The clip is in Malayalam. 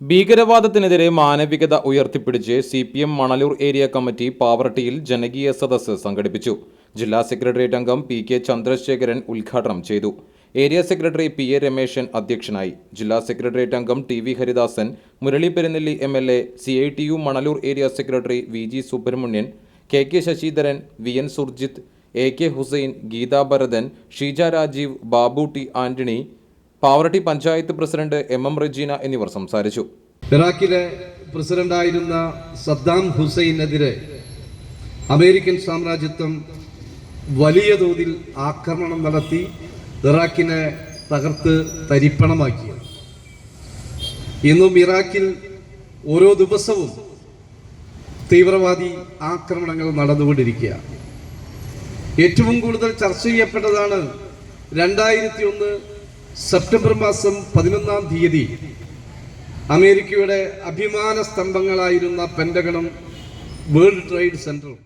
ഭീകരവാദത്തിനെതിരെ മാനവികത ഉയർത്തിപ്പിടിച്ച് CPM മണലൂർ ഏരിയ കമ്മിറ്റി പാവറട്ടിയിൽ ജനകീയ സദസ്സ് സംഘടിപ്പിച്ചു. ജില്ലാ സെക്രട്ടേറിയറ്റ് അംഗം PK ചന്ദ്രശേഖരൻ ഉദ്ഘാടനം ചെയ്തു. ഏരിയ സെക്രട്ടറി PA രമേശൻ അധ്യക്ഷനായി. ജില്ലാ സെക്രട്ടേറിയറ്റ് അംഗം TV Haridasan, Murali Perunnelli MLA, CITU Manalur area secretary VG Subrahmanyan, KK Sasidharan, VN Surjith, AK Hussain, Geetha Bharathan, Sheeja Rajeev, Babu T Antony, Pavaratty panchayat president MM Rejina എന്നിവർ സംസാരിച്ചു. ഇറാഖിലെ പ്രസിഡന്റായിരുന്ന സദ്ദാം ഹുസൈനെതിരെ അമേരിക്കൻ സാമ്രാജ്യത്വം വലിയ തോതിൽ ആക്രമണം നടത്തി ഇറാഖിനെ തകർത്ത് തരിപ്പണമാക്കി. ഇന്നും ഇറാഖിൽ ഓരോ ദിവസവും തീവ്രവാദി ആക്രമണങ്ങൾ നടന്നുകൊണ്ടിരിക്കുക. ഏറ്റവും കൂടുതൽ ചർച്ച ചെയ്യപ്പെട്ടതാണ് 2001 സെപ്റ്റംബർ മാസം 11-ാം തീയതി അമേരിക്കയുടെ അഭിമാന സ്തംഭങ്ങളായിരുന്ന പെന്റഗണും വേൾഡ് ട്രേഡ് സെന്ററും